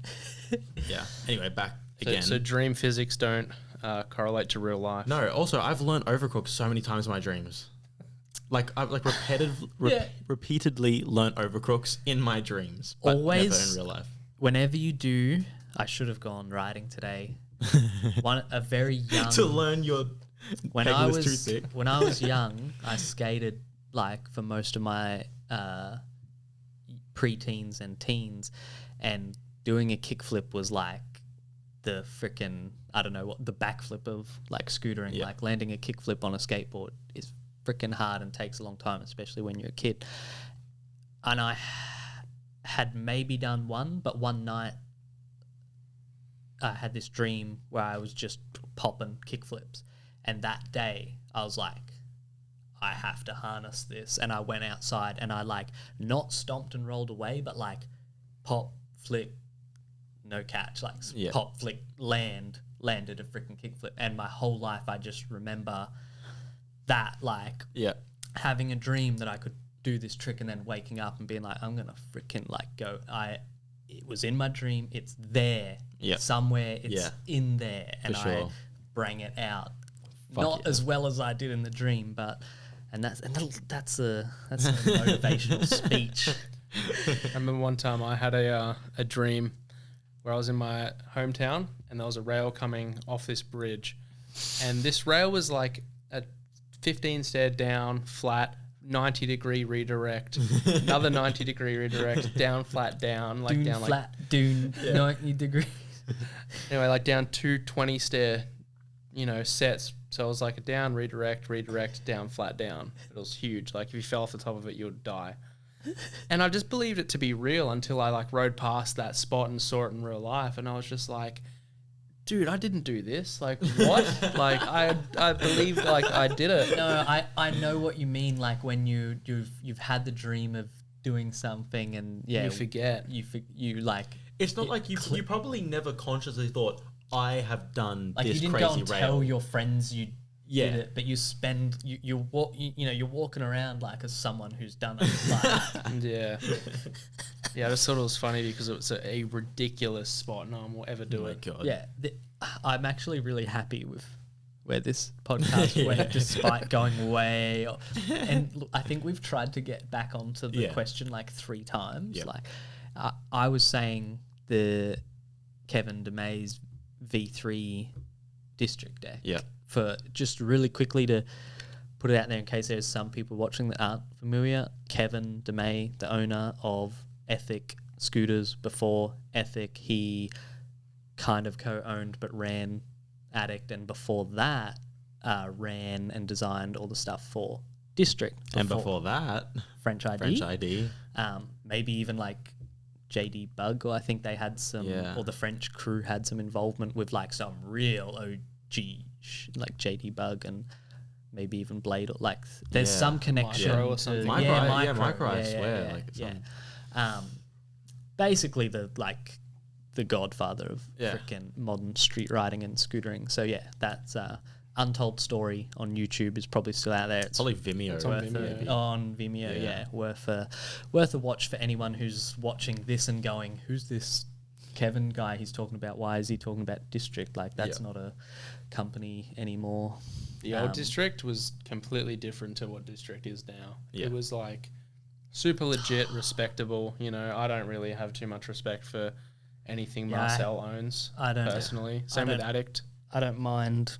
yeah. Anyway, back So, again. so dream physics don't correlate to real life. No, also I've learned overcook so many times in my dreams. Like I've like Yeah. repeatedly learnt overcooks in my dreams, but Always- never in real life. Whenever you do, I should have gone riding today. A very young To learn your when pegless I was toothpick. when I was young, I skated like for most of my pre-teens and teens, and doing a kickflip was like the freaking I don't know what the backflip of like scootering. Yeah. Like landing a kickflip on a skateboard is freaking hard and takes a long time, especially when you're a kid. And I had maybe done one, but one night I had this dream where I was just popping kickflips. And that day I was like, I have to harness this. And I went outside and I like not stomped and rolled away, but like pop, flick, no catch, like Yeah. pop, flick, landed a freaking kickflip. And my whole life I just remember that like Yeah. having a dream that I could do this trick and then waking up and being like, I'm gonna freaking like go. It was in my dream. It's there. Yeah. Somewhere. It's Yeah. in there, and For I sure. bring it out. Fuck Not yeah. as well as I did in the dream, but that's a motivational speech. I remember one time I had a dream where I was in my hometown and there was a rail coming off this bridge, and this rail was like a 15 stair down, flat, 90-degree redirect, another 90-degree redirect, down, flat, down, like Dune down like flat, dune 90 degrees. anyway, like down 220 stair, sets. So it was like a down, redirect, down, flat, down. It was huge. Like if you fell off the top of it, you would die. And I just believed it to be real until I like rode past that spot and saw it in real life, and I was just like, dude, I didn't do this. Like what? Like I believed like I did it. No, I know what you mean. Like when you've had the dream of doing something and You forget. you like It's not like you probably never consciously thought, I have done like this you didn't crazy go and rail. tell your friends you Yeah. did it, but you spend you walk you know you're walking around like as someone who's done it. Like, Yeah. Yeah, I just thought it was funny because it was a ridiculous spot. No one will ever do it. God. yeah, I'm actually really happy with where this podcast went, despite going way. And look, I think we've tried to get back onto the question like 3 times. Yep. Like, I was saying the Kevin DeMay's V3 district deck. Yeah. For just really quickly to put it out there in case there's some people watching that aren't familiar. Kevin DeMay, the owner of Ethic Scooters before Ethic, he kind of co-owned but ran Addict, and before that ran and designed all the stuff for District. And before that, French ID. French ID. Maybe even like JD Bug, or I think they had some, or the French crew had some involvement with like some real OG, like JD Bug and maybe even Blade, or like there's some connection. Micro or something. Micro, I swear. Basically the godfather of freaking modern street riding and scootering. So yeah, that's Untold Story on YouTube is probably still out there. It's probably Vimeo. It's on Vimeo. On Vimeo, worth a watch for anyone who's watching this and going, who's this Kevin guy he's talking about? Why is he talking about District? Like, that's not a company anymore. The old District was completely different to what District is now. Yeah. It was like super legit, respectable. You know, I don't really have too much respect for anything Marcel owns. I don't personally. Same with Addict. I don't mind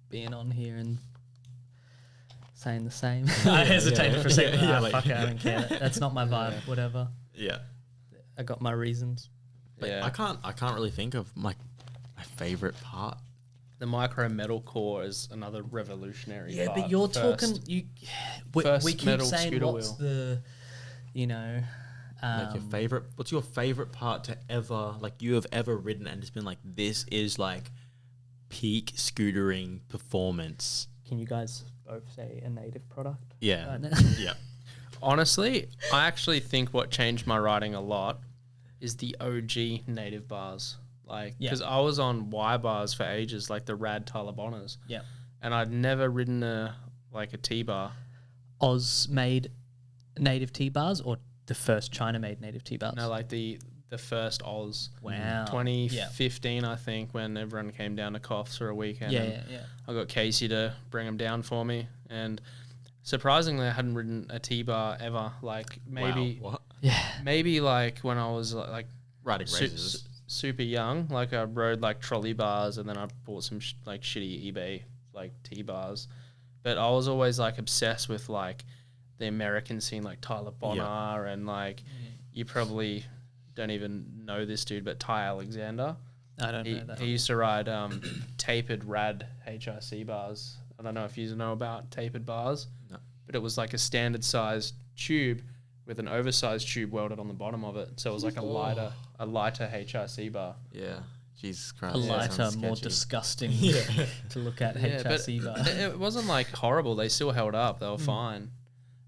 being on here and saying the same. I hesitated for a second. Fuck it, I don't care. That's not my vibe. Whatever. Yeah. I got my reasons. But I can't really think of my favorite part. The micro metal core is another revolutionary part. But you're talking. We keep metal saying scooter what's wheel. the, you know. Like your favorite. What's your favorite part to ever you have ever ridden and it's been like, this is like peak scootering performance? Can you guys both say a native product? Yeah. Right now? Yeah. Honestly, I actually think what changed my riding a lot is the OG native bars. Like, because I was on Y bars for ages, like the Rad Talibanas. Yeah. And I'd never ridden a T bar. Oz made native T-bars, or the first China made native T-bars? No, like the first Oz. Wow. 2015, I think, when everyone came down to Coffs for a weekend. Yeah. I got Casey to bring them down for me. And surprisingly, I hadn't ridden a T-bar ever. Like, maybe... Wow. What? Yeah. Maybe, like, when I was, like... Riding races. Super young. Like, I rode, like, trolley bars, and then I bought some, shitty eBay, like, T-bars. But I was always, like, obsessed with, like, the American scene, like Tyler Bonner, and, like, you probably don't even know this dude, but Ty Alexander. I don't know that. He used to ride tapered Rad HRC bars. I don't know if you know about tapered bars. No. But it was like a standard sized tube with an oversized tube welded on the bottom of it. So it was like a lighter HRC bar. Yeah. Jesus Christ. A lighter, more disgusting to look at HRC bar. It wasn't like horrible. They still held up. They were fine.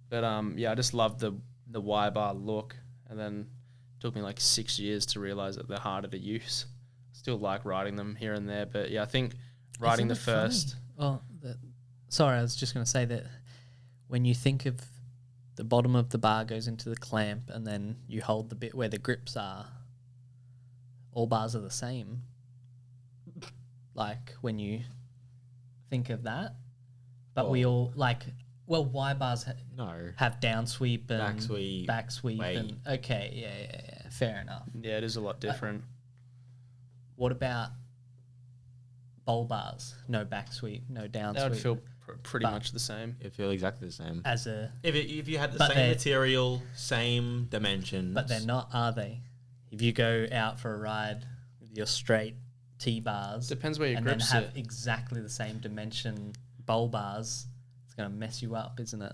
But I just loved the Y bar look. And then it took me like 6 years to realize that they're harder to use. Still like riding them here and there. But yeah, I think riding the first... Sorry, I was just going to say that when you think of the bottom of the bar goes into the clamp and then you hold the bit where the grips are, all bars are the same. Like when you think of that. But we all like, Y bars have down sweep and back sweep. And okay, yeah, fair enough. Yeah, it is a lot different. What about bowl bars? No back sweep, no down sweep. That would feel pretty much the same. It feel exactly the same. If you had the same material, same dimensions. But they're not, are they? If you go out for a ride with your straight T-bars... Depends where your and grips then have exactly the same dimension bowl bars, it's going to mess you up, isn't it?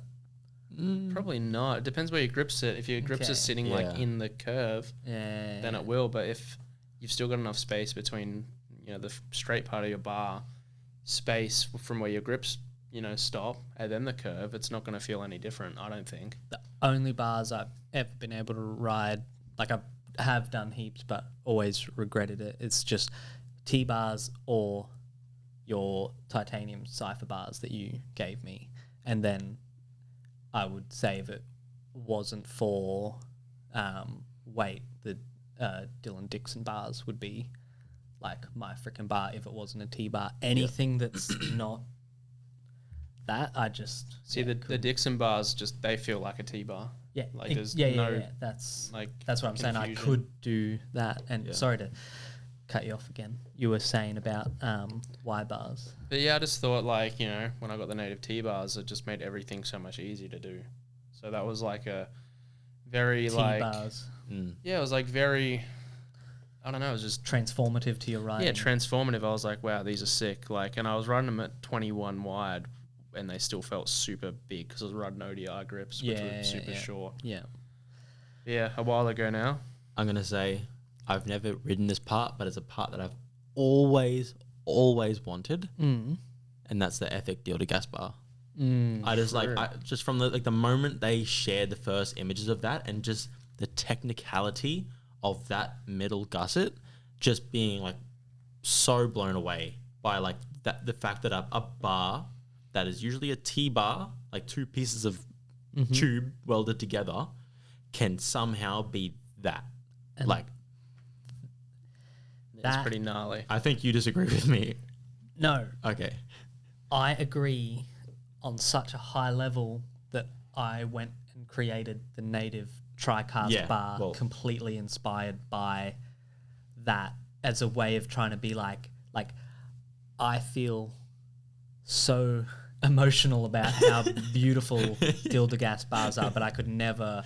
Probably not. It depends where your grips sit. If your grips are sitting like in the curve, then it will. But if you've still got enough space between the straight part of your bar, space from where your grips stop, and then the curve, it's not going to feel any different, I don't think. The only bars I've ever been able to ride, like I have done heaps, but always regretted it, it's just T-bars or your titanium cipher bars that you gave me, and then I would say if it wasn't for weight, the Dylan Dixon bars would be like my freaking bar if it wasn't a T-bar. Anything that's not that, I just See, the Dixon bars, just they feel like a T-bar. yeah, Like there's yeah. no That's like that's what I'm saying. I confusion. could do that. And sorry to cut you off again. You were saying about Y bars. But yeah, I just thought like, you know, when I got the native T-bars, it just made everything so much easier to do. So that was like a very like T-bars. yeah, it was like very, I don't know, it was just Transformative to your writing. yeah, transformative. I was like, wow, these are sick. Like, and I was riding them at 21 wide, and they still felt super big because I was riding ODI grips, which were super short. Yeah. Yeah, a while ago now. I'm going to say I've never ridden this part, but it's a part that I've always wanted, and that's the Ethic Deal to Gas bar. I just like just from the moment they shared the first images of that, and just the technicality of that middle gusset, just being like so blown away by like that the fact that a bar that is usually a T-bar, like two pieces of tube welded together, can somehow be that. And like It's pretty gnarly. I think you disagree with me. No, Okay. I agree on such a high level that I went and created the native TriCast bar, completely inspired by that as a way of trying to be like I feel so emotional about how beautiful Dilda Gas bars are, but I could never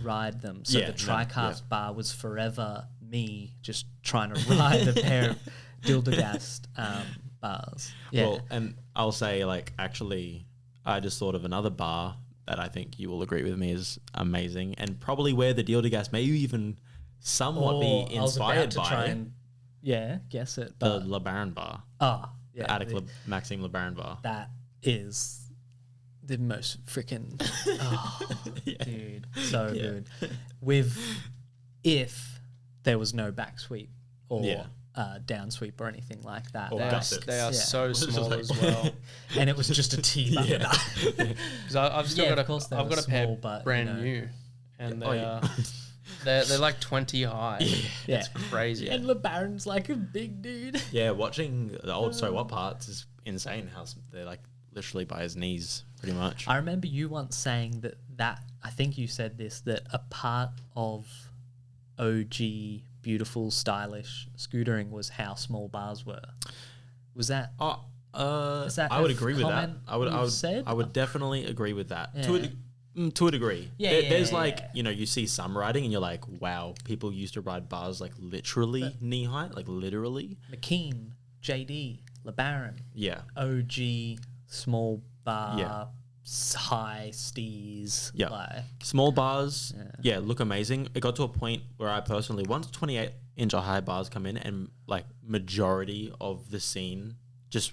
ride them. So the TriCast bar was forever me just trying to ride a pair of Dilda Gas bars. Yeah. Well, and I'll say, like, actually, I just thought of another bar that I think you will agree with me is amazing, and probably where the Dilda Gas may even somewhat be inspired by guess it. the But LeBaron bar. yeah, The Attic Maxime LeBaron bar. that is the most freaking dude, so good. With if there was no back sweep or down sweep or anything like that, Or gussets. They are so small as well. and it was just a T bar. Because I've still got I've got a pair but, brand new, and they are they're like 20 high. Yeah. It's crazy. And LeBaron's like a big dude. Yeah, watching the old So What parts is insane. How they're like literally by his knees, pretty much. I remember you once saying that I think you said this, that a part of OG beautiful stylish scootering was how small bars were. Was that? Is that I would a agree with that. comment I would definitely agree with that Yeah. to a degree. Yeah, There's yeah, like, yeah. you know, you see some riding and you're like, wow, people used to ride bars like literally knee height, like literally. McKean, JD, LeBaron, Yeah. OG small bar, Yeah. high stees. Yeah. Like, Small bars, look amazing. It got to a point where I personally, once 28-inch or high bars come in, and like majority of the scene just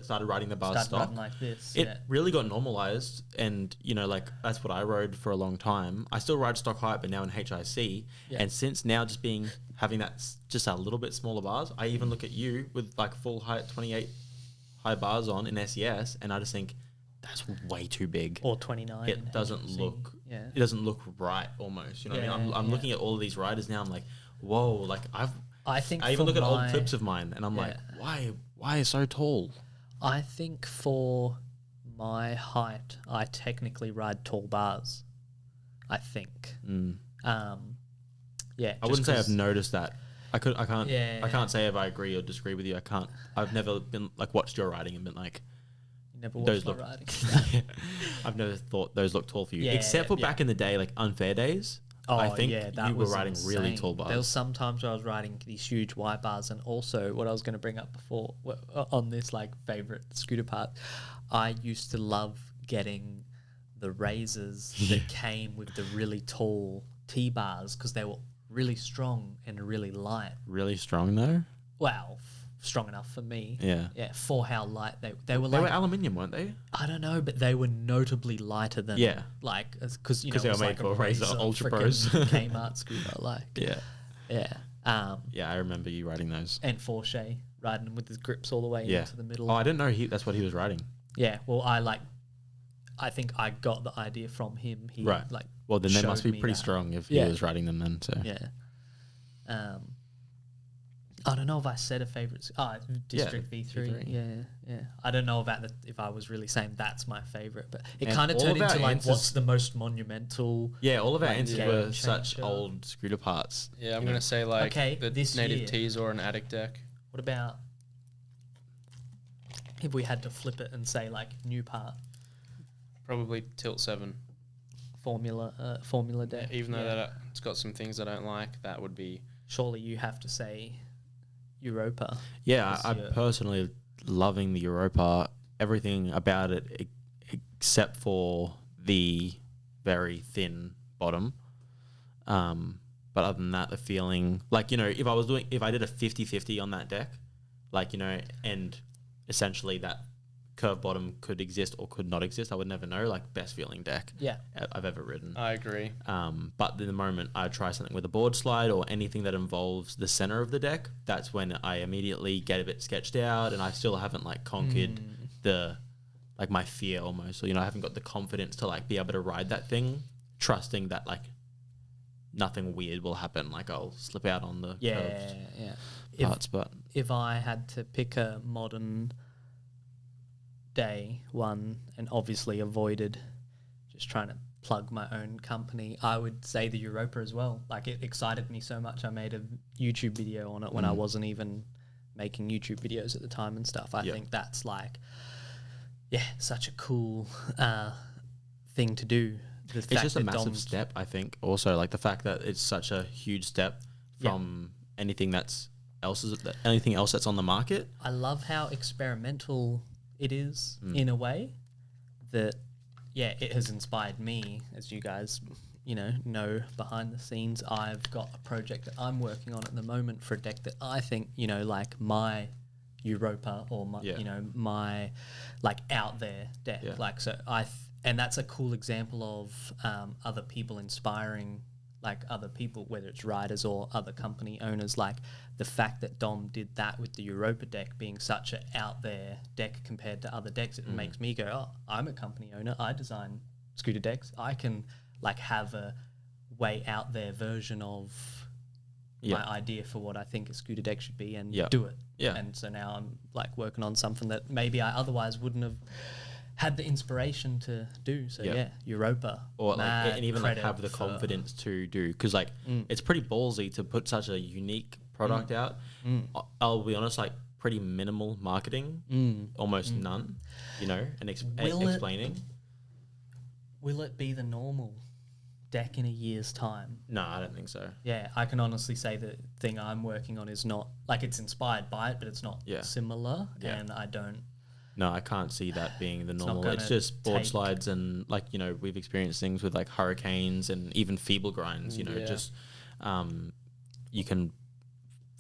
started riding the bars stock. riding like this. It really got normalized, and you know, like that's what I rode for a long time. I still ride stock height, but now in HIC. And since now just having that just a little bit smaller bars, I even look at you with like full height 28 high bars on in SES, and I just think that's way too big. Or 29. It doesn't look. Yeah. It doesn't look right. Almost. You know what I mean? I'm looking at all of these riders now. I'm like, whoa! Like I think I even for look at old my- clips of mine, and I'm like, why so tall? I think for my height, I technically ride tall bars. I think. Yeah. I wouldn't say I've noticed that. I can't. Yeah. I can't say if I agree or disagree with you. I can't. I've never been like watched your riding and been like, You never those watched my look. riding. I've never thought those look tall for you, Yeah, except for yeah. back in the day, like unfair days. I think that you were was riding really insane. tall bars. There was some times where I was riding these huge Y bars, and also what I was going to bring up before on this like favorite scooter part, I used to love getting the razors that came with the really tall T bars because they were really strong and really light. Really strong though. Well, strong enough for me. Yeah. Yeah, for how light they were. They Like, were aluminium, weren't they? I don't know, but they were notably lighter than like because you know 'Cause they it was were made like for Razor Ultra Pros. Kmart scooter, like Yeah. yeah. Yeah, I remember you riding those. And Porsche riding with his grips all the way Yeah. into the middle. Oh, I didn't know that's what he was riding. Yeah, well, I think I got the idea from him. He Right. like Well, then they showed must be me pretty that. strong if Yeah. he was riding them then. So Yeah. I don't know if I said a favorite. District V3. V3. Yeah. I don't know about if I was really saying that's my favorite, but it And kind of all turned of our into like answers- what's the most monumental. yeah, all of our Like, answers game were such changer. old scooter parts. Yeah, I'm going to say like Okay, the this native year. tees or an attic deck. What about if we had to flip it and say like new part Probably Tilt 7. formula deck? Even though Yeah. that it's got some things I don't like, that would be... Surely you have to say Europa. Yeah, This I'm year. personally loving the Europa. Everything about it, except for the very thin bottom. But other than that, the feeling, like, if I did a 50-50 on that deck, like, and essentially that curved bottom could exist or could not exist, I would never know. Like, best feeling deck Yeah. I've ever ridden. I agree. But the moment I try something with a board slide or anything that involves the center of the deck, that's when I immediately get a bit sketched out, and I still haven't like conquered my fear almost. So, I haven't got the confidence to like be able to ride that thing, trusting that like nothing weird will happen. Like I'll slip out on the curved parts. But If I had to pick a modern day one and obviously avoided just trying to plug my own company, I would say the Europa as well. Like, it excited me so much I made a YouTube video on it when I wasn't even making YouTube videos at the time and stuff. I think that's like such a cool thing to do. it's just a massive step, I think. Also, like the fact that it's such a huge step from anything else that's on the market. I love how experimental it is in a way that, it has inspired me, as you guys, know behind the scenes. I've got a project that I'm working on at the moment for a deck that I think, like my Europa or my, my like out there deck. Yeah. Like, so and that's a cool example of other people inspiring like other people, whether it's riders or other company owners. Like the fact that Dom did that with the Europa deck being such an out there deck compared to other decks, it makes me go, oh, I'm a company owner. I design scooter decks. I can like have a way out there version of my idea for what I think a scooter deck should be and do it. Yeah. And so now I'm like working on something that maybe I otherwise wouldn't have had the inspiration to do. So Europa, or like, and even like have the for- confidence to do, because like it's pretty ballsy to put such a unique product out. I'll be honest, like pretty minimal marketing, almost none, and explaining. Will it be the normal deck in a year's time? No, I don't think so. Yeah, I can honestly say the thing I'm working on is not like it's inspired by it, but it's not similar, and I don't. No, I can't see that being the not normal. It's gonna just board take- slides and like, we've experienced things with like hurricanes and even feeble grinds, just you can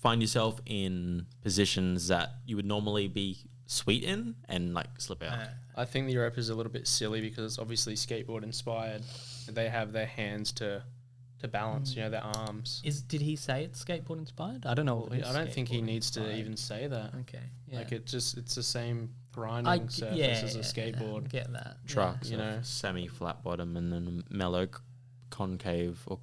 find yourself in positions that you would normally be sweet in and like slip out. I think the Europa is a little bit silly because it's obviously skateboard inspired. They have their hands to balance, their arms. Did he say it's skateboard inspired? I don't know. I don't think he needs to even say that. Okay. Yeah. Like it's the same grinding surface as a skateboard. I get that. Trucks, Yeah. semi-flat bottom and then a mellow concave, or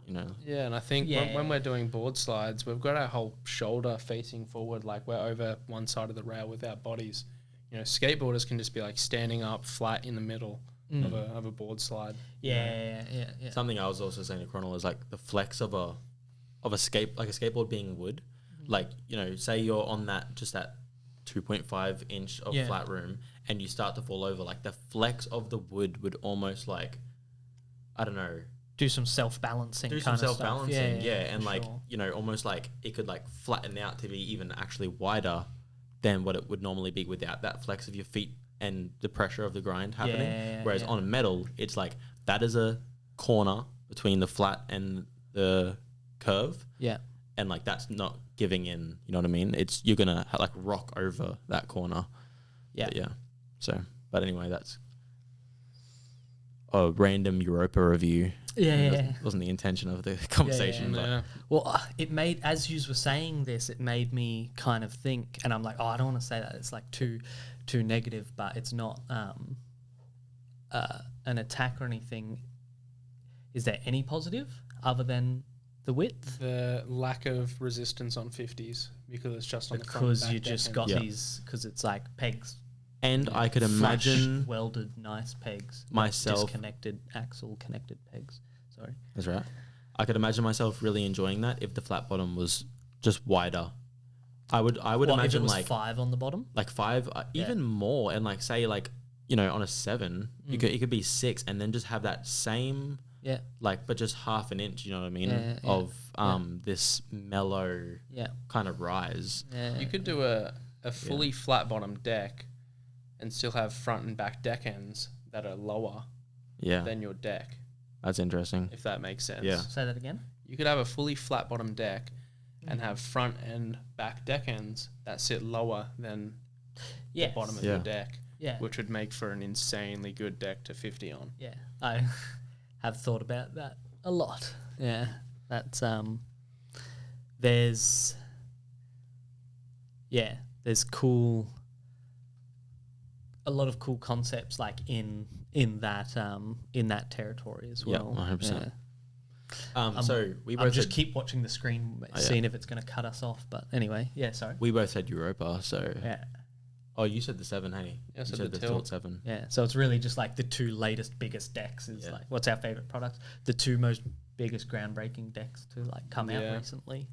Yeah, and I think when we're doing board slides, we've got our whole shoulder facing forward, like we're over one side of the rail with our bodies. Skateboarders can just be like standing up flat in the middle of a board slide. Yeah. Something I was also saying to Chronal is like the flex of a skateboard being wood. Like, say you're on that 2.5 inch of flat room and you start to fall over, like the flex of the wood would almost like, I don't know, Do some self-balancing. do kind some of stuff. self-balancing, and for like sure. almost like it could like flatten out to be even actually wider than what it would normally be without that flex of your feet and the pressure of the grind happening. Whereas on a metal, it's like that is a corner between the flat and the curve, and like that's not giving in. You know what I mean? You're gonna like rock over that corner. So, but anyway, that's a random Europa review. Wasn't the intention of the conversation. But Yeah. Well, it made, as you were saying this, it made me kind of think, and I'm like, oh, I don't want to say that. It's like too negative, but it's not an attack or anything. Is there any positive other than the width? The lack of resistance on 50s because it's just on the front and Because back you deck just end. got Yeah. these, because it's like pegs. and I could Flush, imagine welded, nice pegs. not myself. disconnected, axle connected pegs. Sorry. That's right. I could imagine myself really enjoying that if the flat bottom was just wider. I would What, if it imagine was like 5 on the bottom? 5, even more, and like say like on a 7, it could be 6, and then just have that same Yeah. like, but just half an inch. You know what I mean? Yeah, yeah, Of this mellow Yeah. kind of rise. Yeah. You could do a fully flat bottom deck and still have front and back deck ends that are lower Yeah, than your deck, that's interesting. if that makes sense. Yeah. Say that again. You could have a fully flat bottom deck and have front and back deck ends that sit lower than Yes. the bottom of Yeah. your deck, Yeah. which would make for an insanely good deck to 50 on. Yeah. I have thought about that a lot. Yeah. That's there's a lot of cool concepts like in that territory as Yeah, well. 100%. Yeah. So we I'm both just said, keep watching the screen, seeing if it's going to cut us off. But anyway, yeah, sorry. we both said Europa. So Yeah, oh, you said the 7, hey? Yeah, I You said said the the tilt. tilt 7. yeah. So it's really just like the 2 latest, biggest decks is Yeah. like what's our favorite product? The 2 most biggest groundbreaking decks to like come out Yeah. recently.